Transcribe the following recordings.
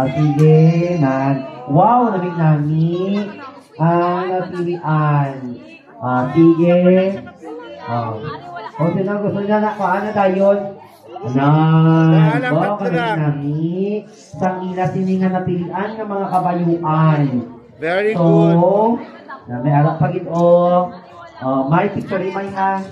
Sige, wow, nami. Ang napilian. Sige. O, sino gusto niya na paano tayo? Wow, nami. Sang ila siningan napilian ng mga kabayuan. Very good. So, may arap pagit may picture may ha.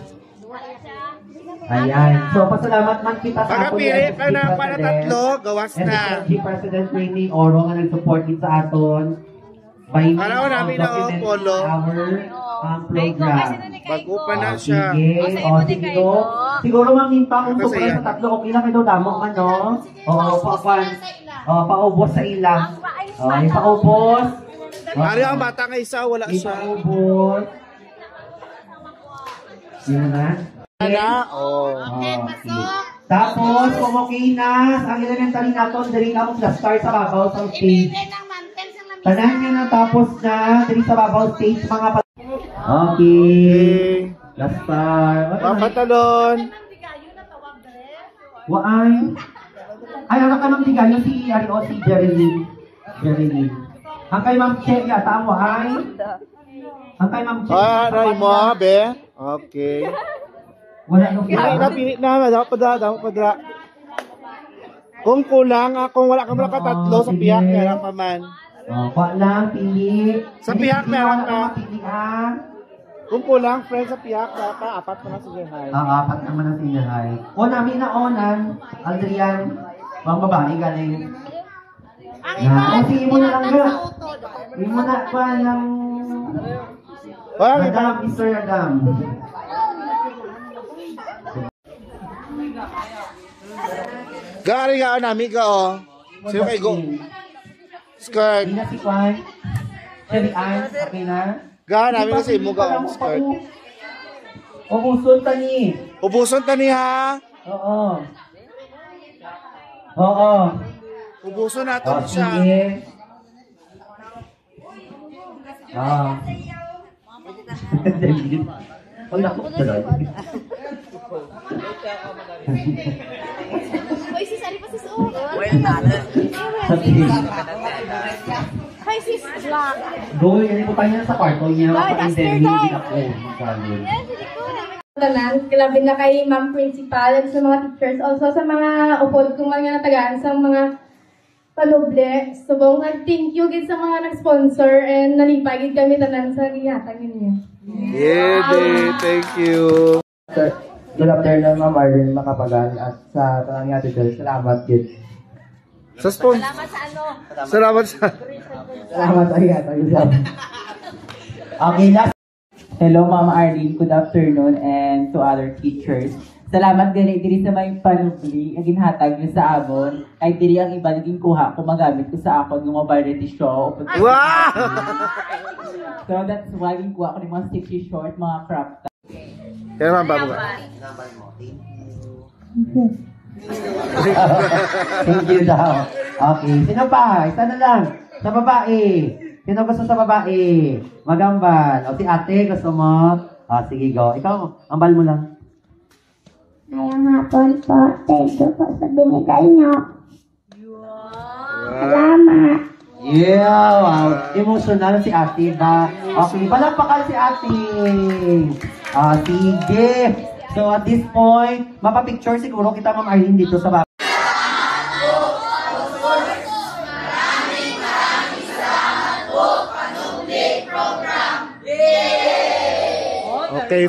Ayan. So, pasalamat man kita sa ato. Pagkapili ka na para tatlo, gawas na. SSG President Rainy Oro nga nag-support din sa aton. Araw namin na polo. Program. Bago pa na siya. Sige. Sige do. Siguro maminta kung sobra sa tatlo. Okay lang kayo damo ano. Paubos sa ilang. Paubos. Ari ang bata nga isa, wala siya. Paubos. Yan na. Tapos, kung okay na, ang elementary natin, dali na mong start sa babaw sa stage. Tanan nyo na tapos na, dali sa babaw stage, mga okay. Last start. Papatalon. Waay. Ay, anak ka ng tigayo si Ario, si Jerilyn. Ang kay Ma'am Che, yata ang waay. Ang kay Ma'am Che. Aray mo, be. Okay. Wala nung Pili na, dapat padra. Kung kulang, kung wala ka mga katatlo, sa piyak, meron pa man. Lang, pili. Sa piyak, meron pa. Pili, Kung kulang, friend, sa piyak, apat mo na sigahay. Apat naman ang sigahay. Namin na onan, Adrian, mga babae galing. Sige mo na lang ga. Sige mo na pa ng... Adam, Mr. Adam. Gari nga namin ka Sino kayo go? Skirt. Hindi na si Kwan. Cherry Ann, okay na? Gari namin kasi mo ka skirt. Ubuson tani. Ubuson tani ha? Oo. Ubuson natin siya. Sige. Pag nakot tuloy. Hoy, sis, ali pa sis, oh. Hi, sis, black. Go, yan po tayo sa kwarto niya. Mapa-interview din ako. Tanan, kilabin na kay Ma'am Principal at sa mga teachers. Also sa mga upod kong mga natagaan sa mga panuble. Subong nag-thank you gid sa mga nag-sponsor and nalipay gid kami tanan sa giyatan ninyo. Yeah, thank you. Good afternoon, Ma'am Arlene Makapagan at sa tanang nga teacher. Salamat gid. Sa sponsor. Salamat sa Salamat ayat. Okay, last. Hello, Ma'am Arlene. Good afternoon and to other teachers. Salamat gali diri sa may panubli ang ginhatag niyo sa amon. Ay diri ang iba naging kuha ko magamit ko sa akon ng mga variety show. Wow! So that's why yung kuha ko ng mga stitchy short, mga crop top. Kaya naman bago ka. Thank you daw. Okay, sino pa? Isa na lang. Sa babae. Sino gusto sa babae? Magambal. O si ate, gusto mo? Sige, go. Ikaw, ambal mo lang. Ngayong hapon po, thank you po sa binigay nyo. Salamat. Yeah, wow. Emotional si ate ba? Okay, palakpakan si ate. Sige. So at this point, mapapicture siguro kita, Ma'am Arlene, dito sa babae. Okay.